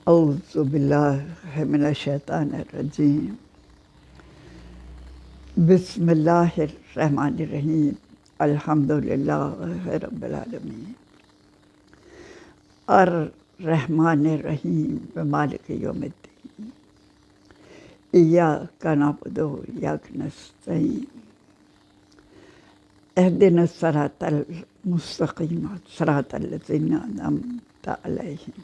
اعوذ باللہ من الشیطان الرجیم بسم اللہ الرحمن الرحیم الحمدللہ رب العالمین الرحمن الرحیم مالک یوم الدین ایاک نعبد و ایاک نستعین اہدنا الصراط المستقیم صراط الذین انعمت علیہم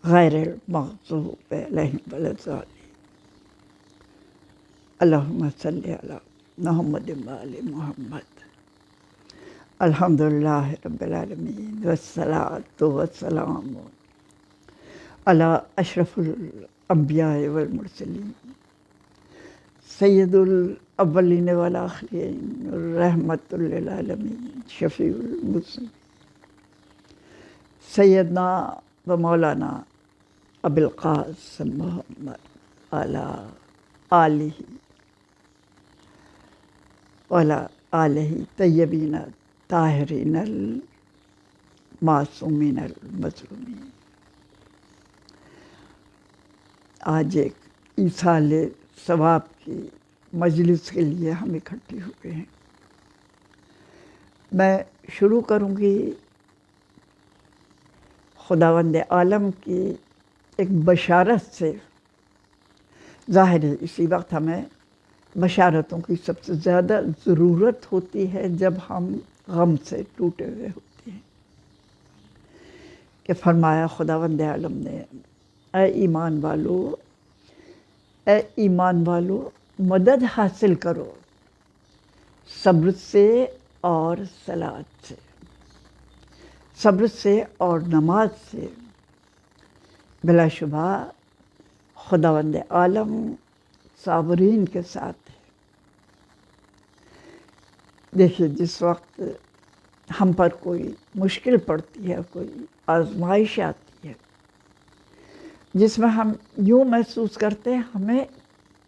غیر المغضوب علیہم ولا الضالین اللہم صلی علی محمد وآل محمد الحمدللہ رب العالمین والصلاة والسلام علی اشرف الانبیاء والمرسلین سید الاولین والآخرین رحمت للعالمین شفیع المذنبین سیدنا و مولانا ابو القاسم محمد علی آلہ وعلی آلہ طیبین طاہرین المعصومین المظلومین۔ آج ایک ایصال ثواب کی مجلس کے لیے ہم اکٹھے ہوئے ہیں۔ میں شروع کروں گی خداوند عالم کی ایک بشارت سے۔ ظاہر ہے اسی وقت ہمیں بشارتوں کی سب سے زیادہ ضرورت ہوتی ہے جب ہم غم سے ٹوٹے ہوئے ہوتے ہیں، کہ فرمایا خداوند عالم نے اے ایمان والو مدد حاصل کرو صبر سے اور صلاۃ سے، صبر سے اور نماز سے۔ بلا شبہ خداوند عالم صابرین کے ساتھ ہے۔ دیکھیے، جس وقت ہم پر کوئی مشکل پڑتی ہے، کوئی آزمائش آتی ہے جس میں ہم یوں محسوس کرتے ہیں ہمیں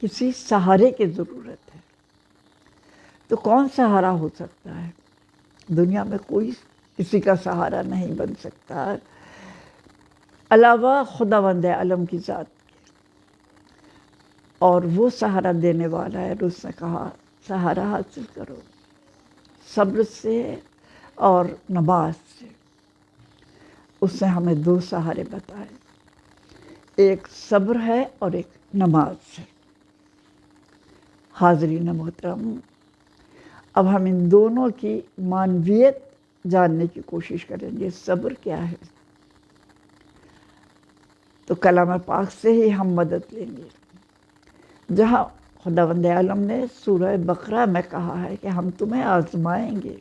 کسی سہارے کی ضرورت ہے، تو کون سہارا ہو سکتا ہے؟ دنیا میں کوئی کسی کا سہارا نہیں بن سکتا علاوہ خداوند عالم کی ذات کے، اور وہ سہارا دینے والا ہے۔ اس نے کہا سہارا حاصل کرو صبر سے اور نماز سے۔ اس نے ہمیں دو سہارے بتائے، ایک صبر ہے اور ایک نماز ہے۔ حاضرین محترم، اب ہم ان دونوں کی معنویت جاننے کی کوشش کریں گے۔ صبر کیا ہے؟ تو کلام پاک سے ہی ہم مدد لیں گے، جہاں خداوند عالم نے سورہ بقرہ میں کہا ہے کہ ہم تمہیں آزمائیں گے،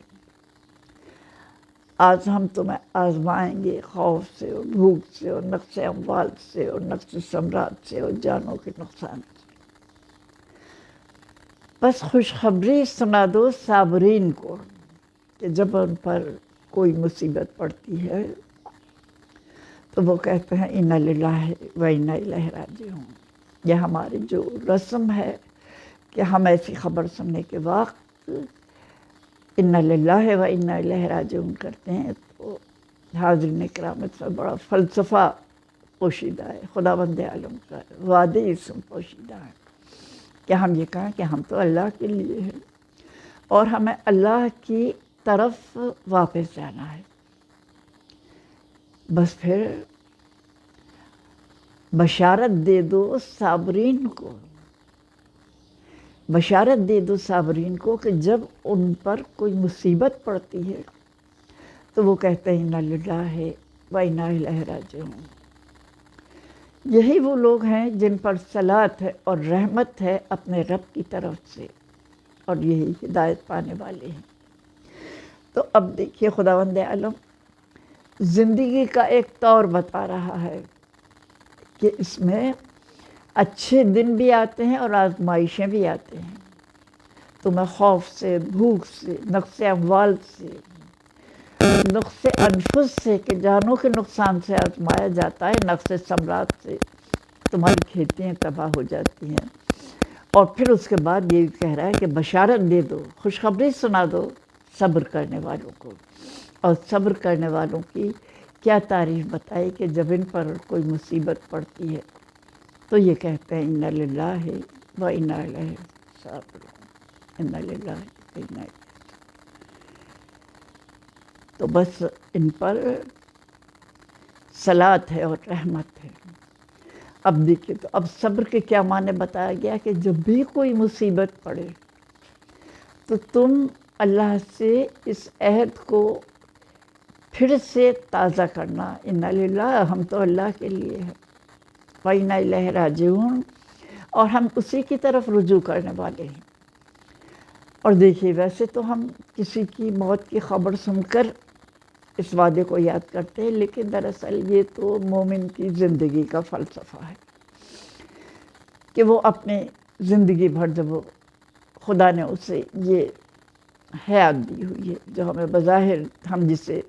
آج ہم تمہیں آزمائیں گے خوف سے اور بھوک سے اور نقص اموال سے اور نقص ثمرات سے اور جانوں کے نقصان سے۔ بس خوشخبری سنا دو صابرین کو کہ جب ان پر کوئی مصیبت پڑتی ہے تو وہ کہتے ہیں انا للہ و انا الیہ راجعون۔ یہ ہماری جو رسم ہے کہ ہم ایسی خبر سننے کے وقت انا للہ و انا الیہ راجعون کرتے ہیں، تو حاضرین کرام اس میں بڑا فلسفہ پوشیدہ ہے، خداوند عالم کا وعدے اسم پوشیدہ ہے کہ ہم یہ کہیں کہ ہم تو اللہ کے لیے ہیں اور ہمیں اللہ کی طرف واپس جانا ہے۔ بس پھر بشارت دے دو صابرین کو، بشارت دے دو صابرین کو کہ جب ان پر کوئی مصیبت پڑتی ہے تو وہ کہتے ہیں انا للہ و انا الیہ راجعون۔ یہی وہ لوگ ہیں جن پر صلاۃ ہے اور رحمت ہے اپنے رب کی طرف سے، اور یہی ہدایت پانے والے ہیں۔ تو اب دیکھیے، خداوند عالم زندگی کا ایک طور بتا رہا ہے کہ اس میں اچھے دن بھی آتے ہیں اور آزمائشیں بھی آتے ہیں۔ تمہیں خوف سے، بھوک سے، نقص اموال سے، نقص انفس سے کہ جانوں کے نقصان سے آزمایا جاتا ہے، نقص ثمرات سے تمہاری کھیتیاں تباہ ہو جاتی ہیں، اور پھر اس کے بعد یہ کہہ رہا ہے کہ بشارت دے دو، خوشخبری سنا دو صبر کرنے والوں کو، اور صبر کرنے والوں کی کیا تعریف بتائی کہ جب ان پر کوئی مصیبت پڑتی ہے تو یہ کہتے ہیں انا للہ و انا الیہ راجعون، انا للہ و انا الیہ۔ تو بس ان پر صلات ہے اور رحمت ہے۔ اب دیکھیے تو اب صبر کے کیا معنی بتایا گیا کہ جب بھی کوئی مصیبت پڑے تو تم اللہ سے اس عہد کو پھر سے تازہ کرنا، انا للہ، ہم تو اللہ کے لیے ہیں، وَإِنَّا إِلَيْهِ راجعون، اور ہم اسی کی طرف رجوع کرنے والے ہیں۔ اور دیکھیے ویسے تو ہم کسی کی موت کی خبر سن کر اس وعدے کو یاد کرتے ہیں، لیکن دراصل یہ تو مومن کی زندگی کا فلسفہ ہے کہ وہ اپنے زندگی بھر جب خدا نے اسے یہ حیات دی ہوئی ہے جو ہمیں بظاہر ہم جسے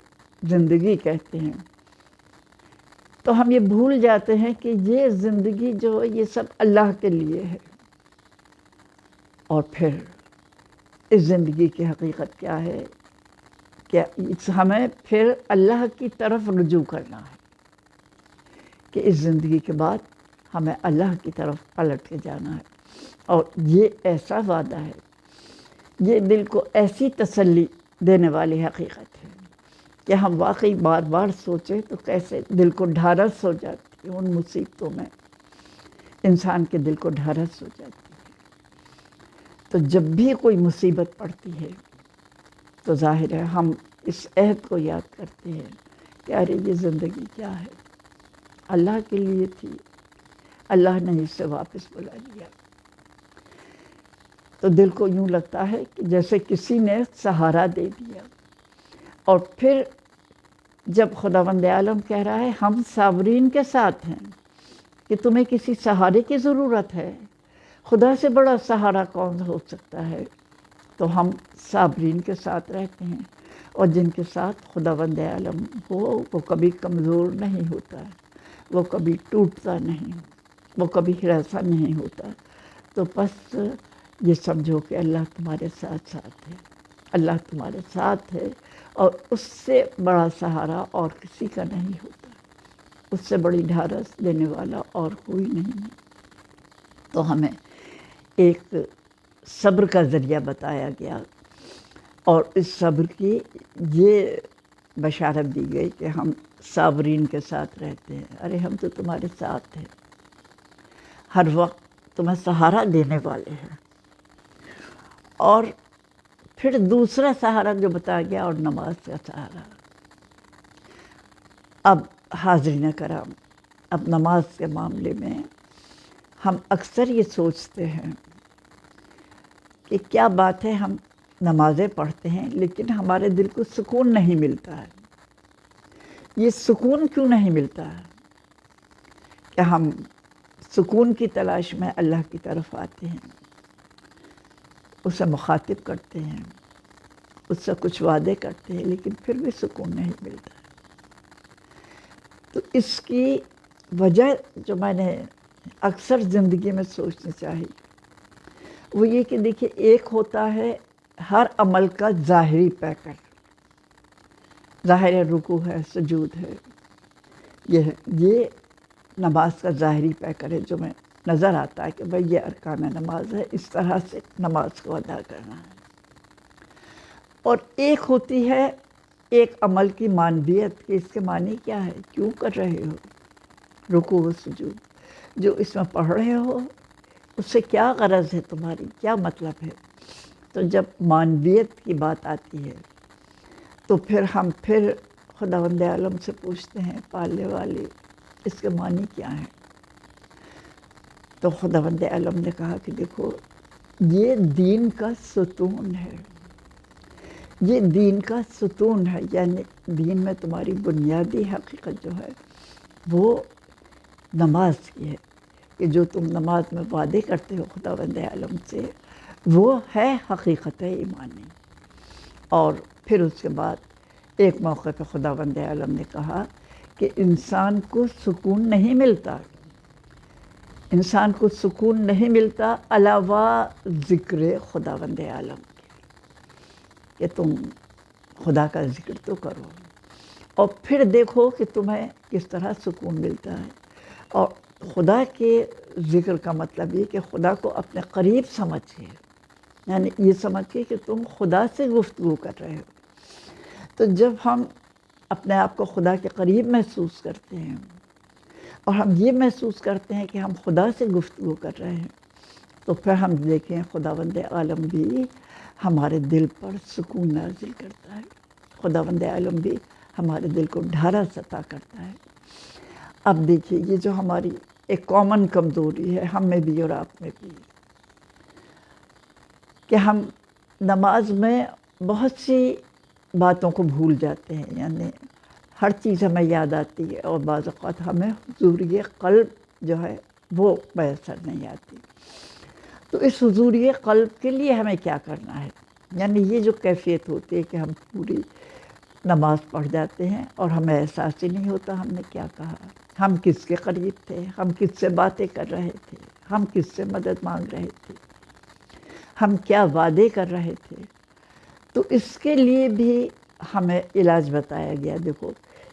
زندگی کہتے ہیں، تو ہم یہ بھول جاتے ہیں کہ یہ زندگی جو ہے یہ سب اللہ کے لیے ہے۔ اور پھر اس زندگی کی حقیقت کیا ہے کہ ہمیں پھر اللہ کی طرف رجوع کرنا ہے کہ اس زندگی کے بعد ہمیں اللہ کی طرف پلٹ کے جانا ہے۔ اور یہ ایسا وعدہ ہے، یہ دل کو ایسی تسلی دینے والی حقیقت ہے کہ ہم واقعی بار بار سوچیں تو کیسے دل کو ڈھارس ہو جاتی ہے، ان مصیبتوں میں انسان کے دل کو ڈھارس ہو جاتی ہے۔ تو جب بھی کوئی مصیبت پڑتی ہے تو ظاہر ہے ہم اس عہد کو یاد کرتے ہیں کہ ارے یہ زندگی کیا ہے، اللہ کے لیے تھی، اللہ نے اس سے واپس بلا لیا۔ تو دل کو یوں لگتا ہے کہ جیسے کسی نے سہارا دے دیا۔ اور پھر جب خداوند عالم کہہ رہا ہے ہم صابرین کے ساتھ ہیں، کہ تمہیں کسی سہارے کی ضرورت ہے، خدا سے بڑا سہارا کون ہو سکتا ہے، تو ہم صابرین کے ساتھ رہتے ہیں، اور جن کے ساتھ خداوند عالم ہو وہ کبھی کمزور نہیں ہوتا، وہ کبھی ٹوٹتا نہیں، وہ کبھی ہراساں نہیں ہوتا۔ تو بس یہ سمجھو کہ اللہ تمہارے ساتھ ساتھ ہے، اللہ تمہارے ساتھ ہے، اور اس سے بڑا سہارا اور کسی کا نہیں ہوتا، اس سے بڑی ڈھارس دینے والا اور کوئی نہیں ہے۔ تو ہمیں ایک صبر کا ذریعہ بتایا گیا، اور اس صبر کی یہ بشارت دی گئی کہ ہم صابرین کے ساتھ رہتے ہیں، ارے ہم تو تمہارے ساتھ ہیں، ہر وقت تمہیں سہارا دینے والے ہیں۔ اور پھر دوسرا سہارا جو بتایا گیا، اور نماز کا سہارا۔ اب حاضرین کرام، اب نماز کے معاملے میں ہم اکثر یہ سوچتے ہیں کہ کیا بات ہے ہم نمازیں پڑھتے ہیں لیکن ہمارے دل کو سکون نہیں ملتا ہے۔ یہ سکون کیوں نہیں ملتا ہے کہ ہم سکون کی تلاش میں اللہ کی طرف آتے ہیں، اسے مخاطب کرتے ہیں، اس سے کچھ وعدے کرتے ہیں، لیکن پھر بھی سکون نہیں ملتا ہے۔ تو اس کی وجہ جو میں نے اکثر زندگی میں سوچنی چاہیے وہ یہ کہ دیکھیے ایک ہوتا ہے ہر عمل کا ظاہری پیکر، ظاہر رکوع ہے، سجود ہے، یہ نماز کا ظاہری پیکر ہے جو میں نظر آتا ہے کہ بھئی یہ ارکان نماز ہے، اس طرح سے نماز کو ادا کرنا ہے۔ اور ایک ہوتی ہے ایک عمل کی معنویت کہ اس کے معنی کیا ہے، کیوں کر رہے ہو رکوع و سجود، جو اس میں پڑھ رہے ہو اس سے کیا غرض ہے تمہاری، کیا مطلب ہے۔ تو جب معنویت کی بات آتی ہے تو پھر ہم خداوند عالم سے پوچھتے ہیں پالنے والے اس کے معنی کیا ہیں۔ تو خداوند عالم نے کہا کہ دیکھو یہ دین کا ستون ہے، یہ دین کا ستون ہے، یعنی دین میں تمہاری بنیادی حقیقت جو ہے وہ نماز کی ہے، کہ جو تم نماز میں وعدے کرتے ہو خداوند عالم سے وہ ہے حقیقت ایمانی۔ اور پھر اس کے بعد ایک موقع پہ خداوند عالم نے کہا کہ انسان کو سکون نہیں ملتا، انسان کو سکون نہیں ملتا علاوہ ذکر خداوند عالم کے، کہ تم خدا کا ذکر تو کرو، اور پھر دیکھو کہ تمہیں کس طرح سکون ملتا ہے۔ اور خدا کے ذکر کا مطلب یہ کہ خدا کو اپنے قریب سمجھے، یعنی یہ سمجھے کہ تم خدا سے گفتگو کر رہے ہو۔ تو جب ہم اپنے آپ کو خدا کے قریب محسوس کرتے ہیں اور ہم یہ محسوس کرتے ہیں کہ ہم خدا سے گفتگو کر رہے ہیں، تو پھر ہم دیکھیں خداوند عالم بھی ہمارے دل پر سکون نازل کرتا ہے، خداوند عالم بھی ہمارے دل کو ڈھارس عطا کرتا ہے۔ اب دیکھیے یہ جو ہماری ایک کامن کمزوری ہے ہم میں بھی اور آپ میں بھی، کہ ہم نماز میں بہت سی باتوں کو بھول جاتے ہیں، یعنی ہر چیز ہمیں یاد آتی ہے اور بعض اوقات ہمیں حضوری قلب جو ہے وہ میسر نہیں آتی۔ تو اس حضوری قلب کے لیے ہمیں کیا کرنا ہے؟ یعنی یہ جو کیفیت ہوتی ہے کہ ہم پوری نماز پڑھ جاتے ہیں اور ہمیں احساس ہی نہیں ہوتا ہم نے کیا کہا، ہم کس کے قریب تھے، ہم کس سے باتیں کر رہے تھے، ہم کس سے مدد مانگ رہے تھے، ہم کیا وعدے کر رہے تھے۔ تو اس کے لیے بھی ہمیں علاج بتایا گیا، دیکھو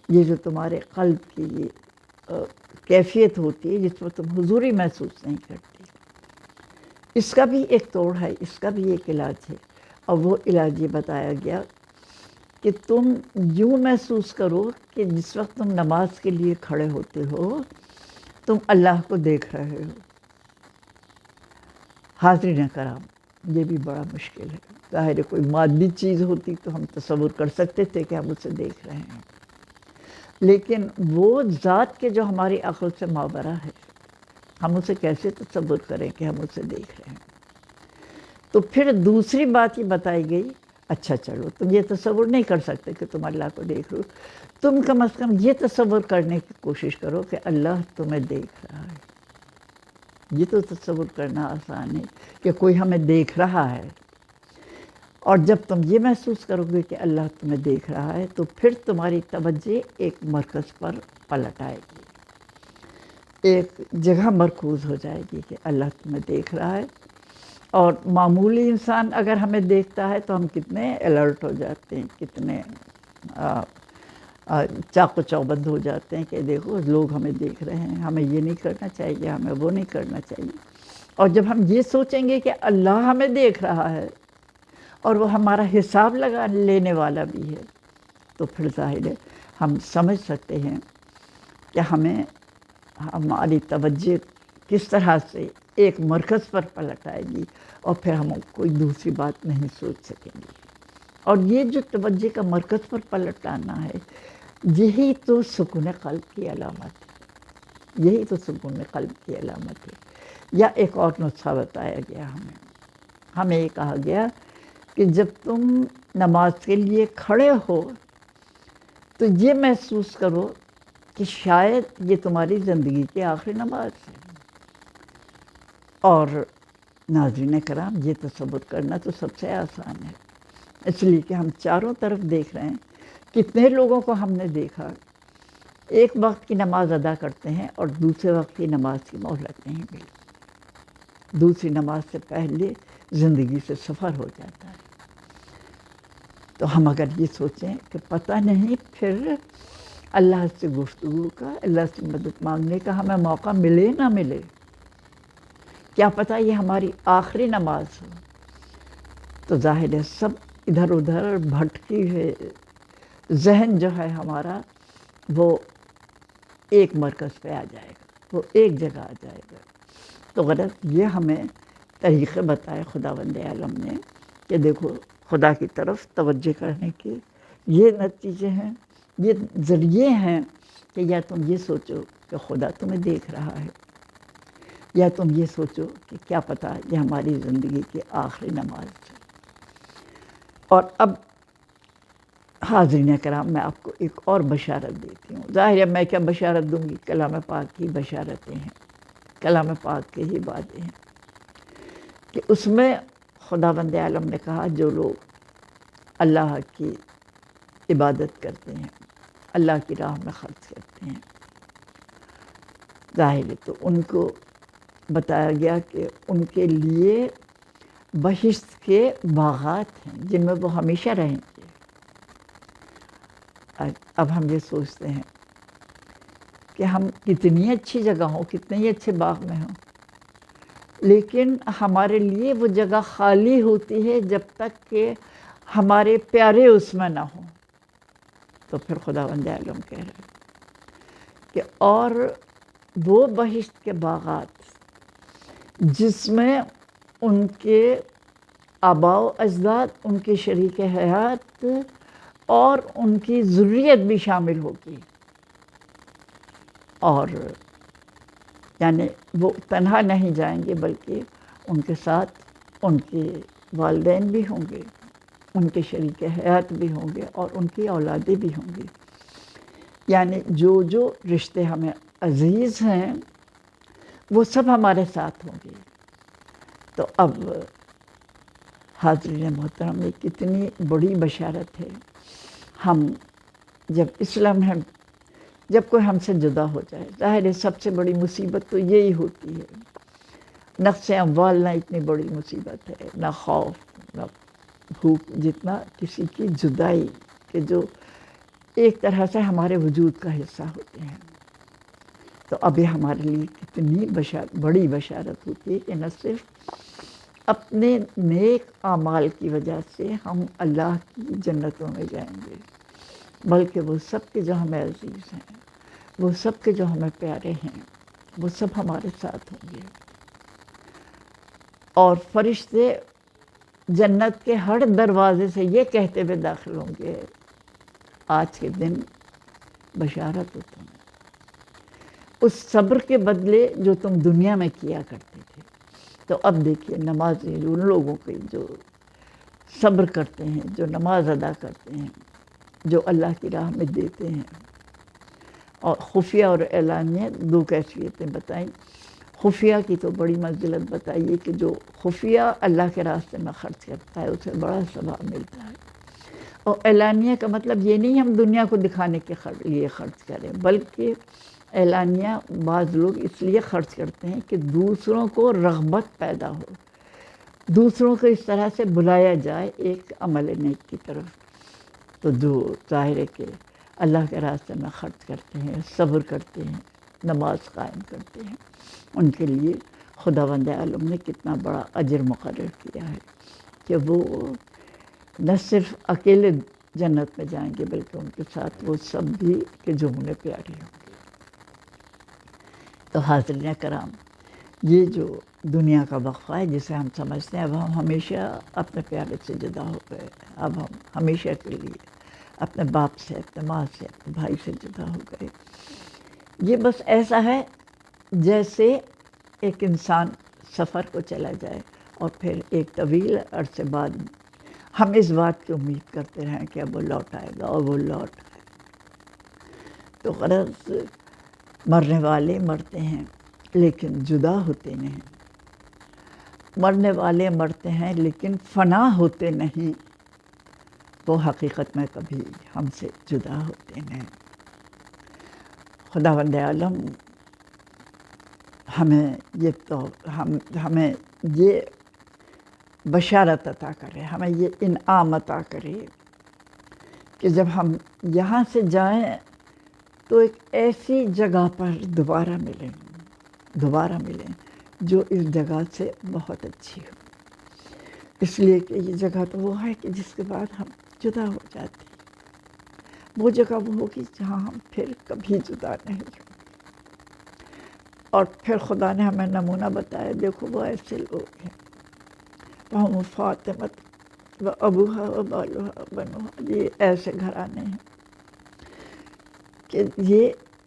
یہ جو تمہارے قلب کی یہ کیفیت ہوتی ہے جس میں تم حضوری محسوس نہیں کرتی، اس کا بھی ایک توڑ ہے، اس کا بھی ایک علاج ہے۔ اور وہ علاج یہ بتایا گیا کہ تم یوں محسوس کرو کہ جس وقت تم نماز کے لیے کھڑے ہوتے ہو تم اللہ کو دیکھ رہے ہو۔ حاضرین کرام، یہ بھی بڑا مشکل ہے، ظاہر ہے کوئی مادی چیز ہوتی تو ہم تصور کر سکتے تھے کہ ہم اسے دیکھ رہے ہیں، لیکن وہ ذات کے جو ہماری عقل سے ماورا ہے ہم اسے کیسے تصور کریں کہ ہم اسے دیکھ رہے ہیں۔ تو پھر دوسری بات یہ بتائی گئی، اچھا چلو تم یہ تصور نہیں کر سکتے کہ تم اللہ کو دیکھ رہے ہو، تم کم از کم یہ تصور کرنے کی کوشش کرو کہ اللہ تمہیں دیکھ رہا ہے۔ یہ تو تصور کرنا آسان ہے کہ کوئی ہمیں دیکھ رہا ہے، اور جب تم یہ محسوس کرو گے کہ اللہ تمہیں دیکھ رہا ہے تو پھر تمہاری توجہ ایک مرکز پر پلٹ آئے گی، ایک جگہ مرکوز ہو جائے گی کہ اللہ تمہیں دیکھ رہا ہے۔ اور معمولی انسان اگر ہمیں دیکھتا ہے تو ہم کتنے الرٹ ہو جاتے ہیں، کتنے چاق و چوبند ہو جاتے ہیں کہ دیکھو لوگ ہمیں دیکھ رہے ہیں، ہمیں یہ نہیں کرنا چاہیے، ہمیں وہ نہیں کرنا چاہیے۔ اور جب ہم یہ سوچیں گے کہ اللہ ہمیں دیکھ رہا ہے اور وہ ہمارا حساب لگا لینے والا بھی ہے، تو پھر ظاہر ہے ہم سمجھ سکتے ہیں کہ ہمیں ہماری توجہ کس طرح سے ایک مرکز پر پلٹ آئے گی اور پھر ہم کوئی دوسری بات نہیں سوچ سکیں گے۔ اور یہ جو توجہ کا مرکز پر پلٹ آنا ہے یہی تو سکون قلب کی علامت ہے، یہی تو سکون قلب کی علامت ہے۔ یا ایک اور نسخہ بتایا گیا ہمیں یہ کہا گیا کہ جب تم نماز کے لیے کھڑے ہو تو یہ محسوس کرو کہ شاید یہ تمہاری زندگی کی آخری نماز ہے۔ اور ناظرین کرام، یہ تصور کرنا تو سب سے آسان ہے، اس لیے کہ ہم چاروں طرف دیکھ رہے ہیں، کتنے لوگوں کو ہم نے دیکھا ایک وقت کی نماز ادا کرتے ہیں اور دوسرے وقت کی نماز کی مہلت نہیں ملی، دوسری نماز سے پہلے زندگی سے سفر ہو جاتا ہے۔ تو ہم اگر یہ سوچیں کہ پتہ نہیں پھر اللہ سے گفتگو کا، اللہ سے مدد مانگنے کا ہمیں موقع ملے نہ ملے، کیا پتہ یہ ہماری آخری نماز ہو، تو ظاہر ہے سب ادھر ادھر بھٹکی ہے، ذہن جو ہے ہمارا وہ ایک مرکز پہ آ جائے گا، وہ ایک جگہ آ جائے گا۔ تو غلط یہ ہمیں طریقے بتائے خداوند عالم نے کہ دیکھو خدا کی طرف توجہ کرنے کے یہ نتیجے ہیں، یہ ذریعے ہیں کہ یا تم یہ سوچو کہ خدا تمہیں دیکھ رہا ہے، یا تم یہ سوچو کہ کیا پتہ یہ ہماری زندگی کی آخری نماز ہے۔ اور اب حاضرین کرام، میں آپ کو ایک اور بشارت دیتی ہوں، ظاہر ہے میں کیا بشارت دوں گی، کلام پاک کی بشارتیں ہیں، کلام پاک کے ہی وعدے ہیں کہ اس میں خداوند عالم نے کہا جو لوگ اللہ کی عبادت کرتے ہیں، اللہ کی راہ میں خرچ کرتے ہیں، ظاہر ہے تو ان کو بتایا گیا کہ ان کے لیے بہشت کے باغات ہیں جن میں وہ ہمیشہ رہیں گے۔ اب ہم یہ سوچتے ہیں کہ ہم کتنی اچھی جگہ ہوں، کتنے ہی اچھے باغ میں ہوں، لیکن ہمارے لیے وہ جگہ خالی ہوتی ہے جب تک کہ ہمارے پیارے اس میں نہ ہوں۔ تو پھر خداوند عالم کہہ رہے کہ اور وہ بہشت کے باغات جس میں ان کے آباء و اجداد، ان کے شریک حیات اور ان کی ذریت بھی شامل ہوگی، اور یعنی وہ تنہا نہیں جائیں گے بلکہ ان کے ساتھ ان کے والدین بھی ہوں گے، ان کے شریک حیات بھی ہوں گے اور ان کی اولادیں بھی ہوں گی، یعنی جو جو رشتے ہمیں عزیز ہیں وہ سب ہمارے ساتھ ہوں گے۔ تو اب حاضرین محترم، یہ کتنی بڑی بشارت ہے۔ ہم جب اس لمحے جب کوئی ہم سے جدا ہو جائے، ظاہر ہے سب سے بڑی مصیبت تو یہی ہوتی ہے، نقص اموال نہ اتنی بڑی مصیبت ہے، نہ خوف نہ بھوک، جتنا کسی کی جدائی کہ جو ایک طرح سے ہمارے وجود کا حصہ ہوتے ہیں۔ تو اب یہ ہمارے لیے کتنی بڑی بشارت ہوتی ہے کہ نہ صرف اپنے نیک اعمال کی وجہ سے ہم اللہ کی جنتوں میں جائیں گے، بلکہ وہ سب کے جو ہمیں عزیز ہیں، وہ سب کے جو ہمیں پیارے ہیں، وہ سب ہمارے ساتھ ہوں گے، اور فرشتے جنت کے ہر دروازے سے یہ کہتے ہوئے داخل ہوں گے، آج کے دن بشارت ہو تمہیں اس صبر کے بدلے جو تم دنیا میں کیا کرتے تھے۔ تو اب دیکھیے نمازی ان لوگوں کے جو صبر کرتے ہیں، جو نماز ادا کرتے ہیں، جو اللہ کی راہ میں دیتے ہیں، اور خفیہ اور اعلانیہ دو کیفیتیں بتائیں۔ خفیہ کی تو بڑی منزلت بتائیے کہ جو خفیہ اللہ کے راستے میں خرچ کرتا ہے اسے بڑا ثواب ملتا ہے، اور اعلانیہ کا مطلب یہ نہیں ہم دنیا کو دکھانے کے لیے خرچ کریں، بلکہ اعلانیہ بعض لوگ اس لیے خرچ کرتے ہیں کہ دوسروں کو رغبت پیدا ہو، دوسروں کو اس طرح سے بلایا جائے ایک عمل نیک کی طرف۔ تو جو ظاہر ہے کہ اللہ کے راستے میں خرچ کرتے ہیں، صبر کرتے ہیں، نماز قائم کرتے ہیں، ان کے لیے خداوند عالم نے کتنا بڑا اجر مقرر کیا ہے کہ وہ نہ صرف اکیلے جنت میں جائیں گے بلکہ ان کے ساتھ وہ سب بھی کہ جو انہیں پیارے ہوں گے۔ تو حاضرین کرام، یہ جو دنیا کا وقفہ ہے جسے ہم سمجھتے ہیں اب ہم ہمیشہ اپنے پیارے سے جدا ہو گئے، اب ہم ہمیشہ کے لیے اپنے باپ سے، اپنے ماں سے، اپنے بھائی سے جدا ہو گئے، یہ بس ایسا ہے جیسے ایک انسان سفر کو چلا جائے اور پھر ایک طویل عرصے بعد ہم اس بات کی امید کرتے رہیں کہ اب وہ لوٹ آئے گا، اور وہ لوٹ آئے گا۔ تو غرض مرنے والے مرتے ہیں لیکن جدا ہوتے نہیں، مرنے والے مرتے ہیں لیکن فنا ہوتے نہیں، وہ حقیقت میں کبھی ہم سے جدا ہوتے نہیں۔ خداوند عالم ہمیں یہ بشارت عطا کرے، ہمیں یہ انعام عطا کرے کہ جب ہم یہاں سے جائیں تو ایک ایسی جگہ پر دوبارہ ملیں جو اس جگہ سے بہت اچھی ہو، اس لیے کہ یہ جگہ تو وہ ہے کہ جس کے بعد ہم جدا ہو جاتے ہیں، وہ جگہ وہ ہوگی جہاں ہم پھر کبھی جدا نہیں ہوں۔ اور پھر خدا نے ہمیں نمونہ بتایا، دیکھو وہ ایسے لوگ ہیں، وَهُمْ فَاطِمَةٌ وَأَبُوهَا وَبَالُهَا وَبَنُوهَا، یہ ایسے گھرانے ہیں کہ یہ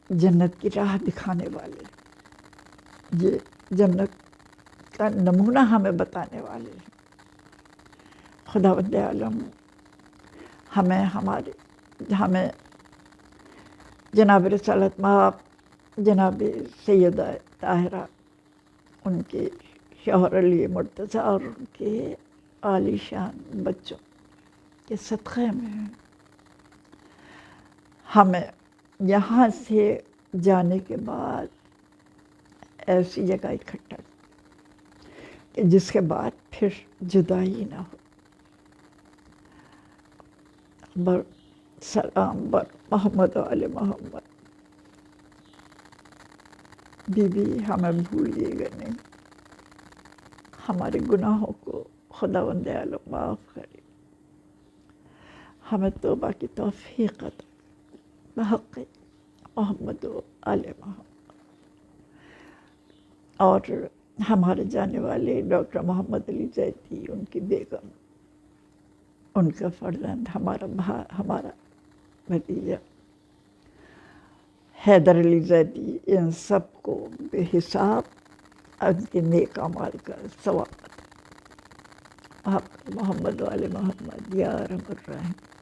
جنت کی راہ دکھانے والے، یہ جنت کا نمونہ ہمیں بتانے والے ہیں۔ خداوند عالم ہمیں جناب رسالت مآب جناب سیدہ طاہرہ، ان کے شوہر علی مرتضیٰ اور ان کے عالی شان بچوں کے صدقے میں ہمیں یہاں سے جانے کے بعد ایسی جگہ اکٹھا کہ جس کے بعد پھر جدائی نہ ہو۔ سلام بر محمد و آل محمد۔ بی بی ہمیں بھولیے گا نہیں، ہمارے گناہوں کو خداوند عالم معاف کرے، ہمیں توبہ کی توفیق عطا بحق محمد و آل محمد۔ اور ہمارے جانے والے ڈاکٹر محمد علی زیدی، ان کی بیگم، ان کا فرزند، ہمارا بھتیجا حیدر علی زیدی، ان سب کو بے حساب ان کے نیک اعمال کا ثواب عطا۔ محمد و آل محمد یا ارحم الراحمین۔